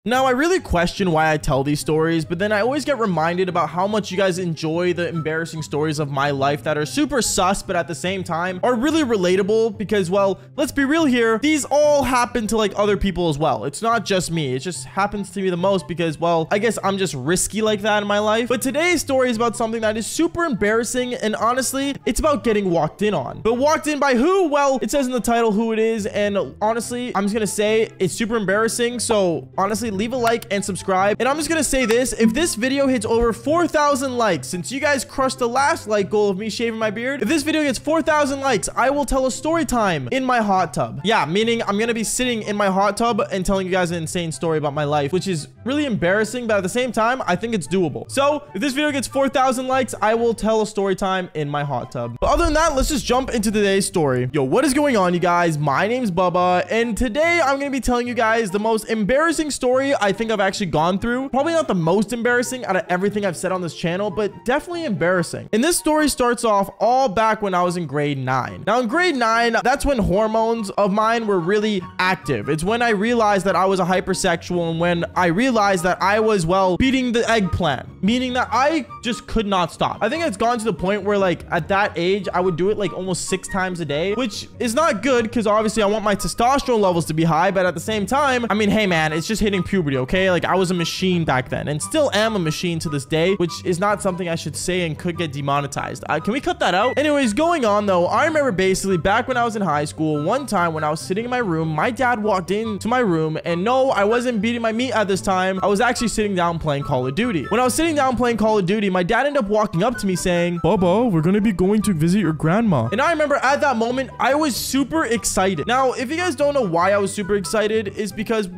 Now, I really question why I tell these stories, but then I always get reminded about how much you guys enjoy the embarrassing stories of my life that are super sus, but at the same time are really relatable because, well, let's be real here. These all happen to like other people as well. It's not just me. It just happens to me the most because, well, I guess I'm just risky like that in my life. But today's story is about something that is super embarrassing, and honestly, it's about getting walked in on. But walked in by who? Well, it says in the title who it is, and honestly, I'm just gonna say it's super embarrassing. So honestly, leave a like and subscribe. And I'm just gonna say this: if this video hits over 4,000 likes, since you guys crushed the last like goal of me shaving my beard, if this video gets 4,000 likes, I will tell a story time in my hot tub. Yeah, meaning I'm gonna be sitting in my hot tub and telling you guys an insane story about my life, which is really embarrassing, but at the same time, I think it's doable. So if this video gets 4,000 likes, I will tell a story time in my hot tub. But other than that, let's just jump into today's story. Yo, what is going on, you guys? My name's Bubba, and today I'm gonna be telling you guys the most embarrassing story I think I've actually gone through. Probably not the most embarrassing out of everything I've said on this channel, but definitely embarrassing. And this story starts off all back when I was in grade 9. Now in grade 9, that's when hormones of mine were really active. It's when I realized that I was a hypersexual, and when I realized that I was, well, beating the eggplant, meaning that I just could not stop. I think it's gone to the point where like at that age, I would do it like almost 6 times a day, which is not good because obviously I want my testosterone levels to be high, but at the same time, I mean, hey man, it's just hitting puberty, okay? Like I was a machine back then and still am a machine to this day, which is not something I should say and could get demonetized. Can we cut that out? Anyways, going on though, I remember basically back when I was in high school, one time when I was sitting in my room, my dad walked into my room, and no, I wasn't beating my meat at this time. I was actually sitting down playing Call of Duty. When I was sitting down playing Call of Duty, my dad ended up walking up to me saying, "Bubba, we're gonna be going to visit your grandma." And I remember at that moment, I was super excited. Now, if you guys don't know why I was super excited, is because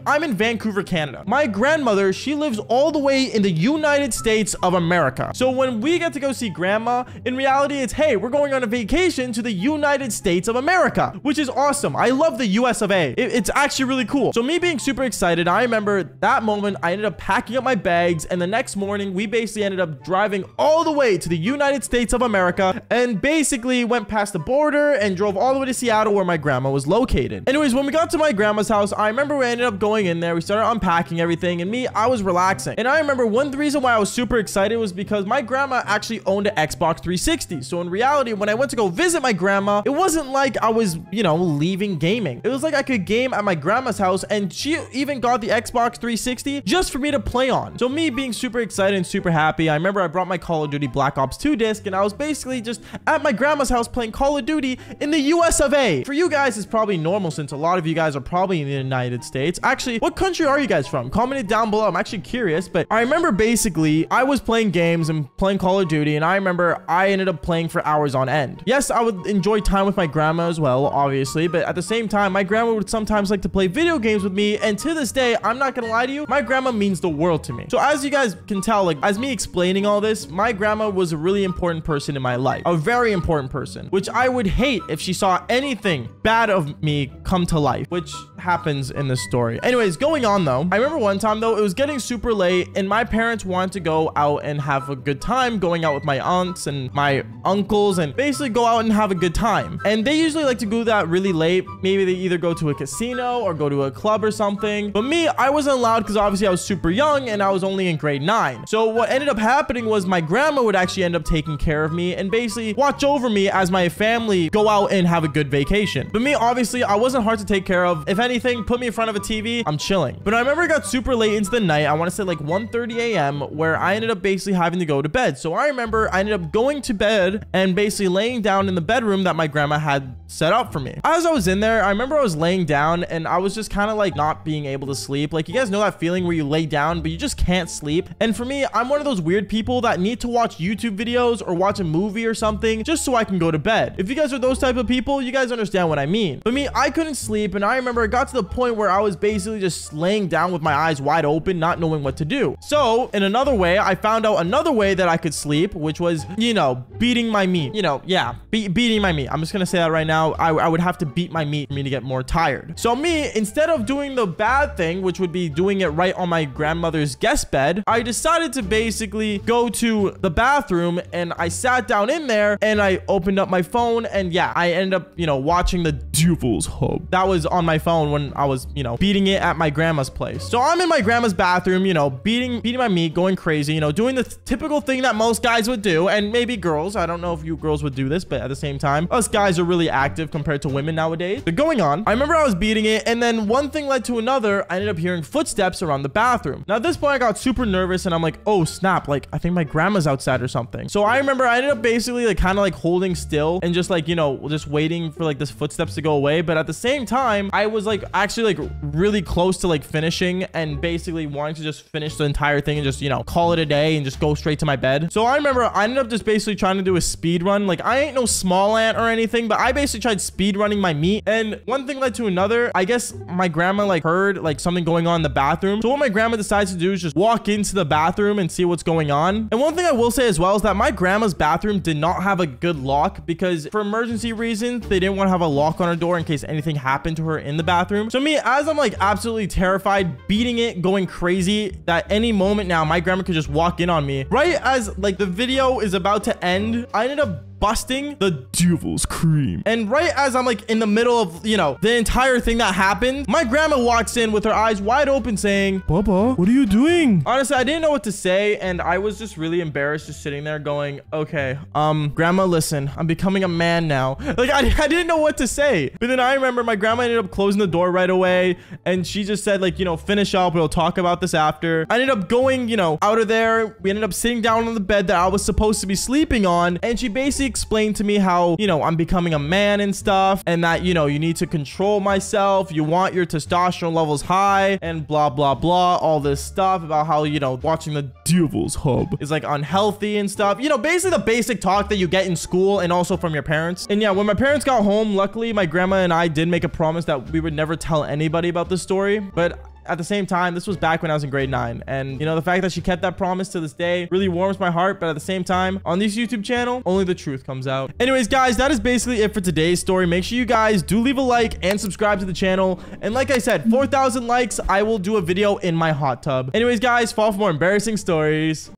I'm in Vancouver, Canada. My grandmother, she lives all the way in the United States of America. So when we get to go see grandma, in reality, it's, hey, we're going on a vacation to the United States of America, which is awesome. I love the US of A. It's actually really cool. So me being super excited, I remember that moment, I ended up packing up my bags, and the next morning, we basically ended up driving all the way to the United States of America and basically went past the border and drove all the way to Seattle where my grandma was located. Anyways, when we got to my grandma's house, I remember we ended up going in there. We started unpacking everything, and I was relaxing. And I remember one reason why I was super excited was because my grandma actually owned an Xbox 360. So in reality, when I went to go visit my grandma, it wasn't like I was, you know, leaving gaming. It was like I could game at my grandma's house, and she even got the Xbox 360 just for me to play on. So me being super excited and super happy, I remember I brought my Call of Duty Black Ops 2 disc, and I was basically just at my grandma's house playing Call of Duty in the US of A. For you guys, it's probably normal since a lot of you guys are probably in the United States. Actually, what country are you guys from? Comment it down below. I'm actually curious, but I remember basically I was playing games and playing Call of Duty, and I remember I ended up playing for hours on end. Yes, I would enjoy time with my grandma as well, obviously, but at the same time, my grandma would sometimes like to play video games with me, and to this day, I'm not gonna lie to you, my grandma means the world to me. So as you guys can tell, like as me explaining all this, my grandma was a really important person in my life, a very important person, which I would hate if she saw anything bad of me come to life, which happens in this story. Anyways, going on though, I remember one time though, it was getting super late, and my parents wanted to go out and have a good time, going out with my aunts and my uncles, and basically go out and have a good time. And they usually like to do that really late. Maybe they either go to a casino or go to a club or something. But me, I wasn't allowed because obviously I was super young and I was only in grade 9. So what ended up happening was my grandma would actually end up taking care of me and basically watch over me as my family go out and have a good vacation. But me, obviously, I wasn't hard to take care of. If anything, put me in front of a TV, I'm chilling. But I remember it got super late into the night. I want to say like 1:30 a.m. where I ended up basically having to go to bed. So I remember I ended up going to bed and basically laying down in the bedroom that my grandma had set up for me. As I was in there, I remember I was laying down and I was just kind of like not being able to sleep. Like, you guys know that feeling where you lay down but you just can't sleep? And for me, I'm one of those weird people that need to watch YouTube videos or watch a movie or something just so I can go to bed. If you guys are those type of people, you guys understand what I mean. But me, I couldn't sleep, and I remember it got to the point where I was basically just laying down with my eyes wide open, not knowing what to do. So in another way, I found out another way that I could sleep, which was, you know, beating my meat. You know, yeah, beating my meat. I'm just gonna say that right now. I would have to beat my meat for me to get more tired. So me, instead of doing the bad thing, which would be doing it right on my grandmother's guest bed, I decided decided to basically go to the bathroom, and I sat down in there and I opened up my phone, and yeah, I ended up, watching the Devil's Hub. That was on my phone when I was, beating it at my grandma's place. So I'm in my grandma's bathroom, beating my meat, going crazy, doing the typical thing that most guys would do, and maybe girls. I don't know if you girls would do this, but at the same time, us guys are really active compared to women nowadays. But going on, I remember I was beating it, and then one thing led to another. I ended up hearing footsteps around the bathroom. Now at this point, I got super nervous, and I'm like, oh snap, like I think my grandma's outside or something. So I remember I ended up basically like kind of like holding still and just like, just waiting for like this footsteps to go away. But at the same time, I was like actually like really close to like finishing and basically wanting to just finish the entire thing and just, call it a day and just go straight to my bed. So I remember I ended up just basically trying to do a speed run. Like I ain't no small ant or anything, but I basically tried speed running my meat, and one thing led to another. I guess my grandma like heard like something going on in the bathroom. So what my grandma decides to do is just walk into the bathroom and see what's going on. And one thing I will say as well is that my grandma's bathroom did not have a good lock, because for emergency reasons, they didn't want to have a lock on her door in case anything happened to her in the bathroom. So me, as I'm like absolutely terrified, beating it, going crazy, that any moment now my grandma could just walk in on me. Right as like the video is about to end, I ended up busting the Devil's Cream. And right as I'm like in the middle of, the entire thing that happened, my grandma walks in with her eyes wide open saying, Baba, what are you doing? Honestly, I didn't know what to say, and I was just really embarrassed just sitting there going, okay, grandma, listen, I'm becoming a man now. Like I didn't know what to say. But then I remember my grandma ended up closing the door right away, and she just said like, finish up, we'll talk about this after. I ended up going, out of there. We ended up sitting down on the bed that I was supposed to be sleeping on, and she basically explained to me how, I'm becoming a man and stuff, and that, you need to control myself. You want your testosterone levels high and blah, blah, blah. All this stuff about how, watching the Devil's Hub is like unhealthy and stuff. Basically the basic talk that you get in school and also from your parents. And yeah, when my parents got home, luckily my grandma and I did make a promise that we would never tell anybody about this story. But at the same time, this was back when I was in grade 9. And, the fact that she kept that promise to this day really warms my heart. But at the same time, on this YouTube channel, only the truth comes out. Anyways, guys, that is basically it for today's story. Make sure you guys do leave a like and subscribe to the channel. And like I said, 4,000 likes, I will do a video in my hot tub. Anyways, guys, follow for more embarrassing stories.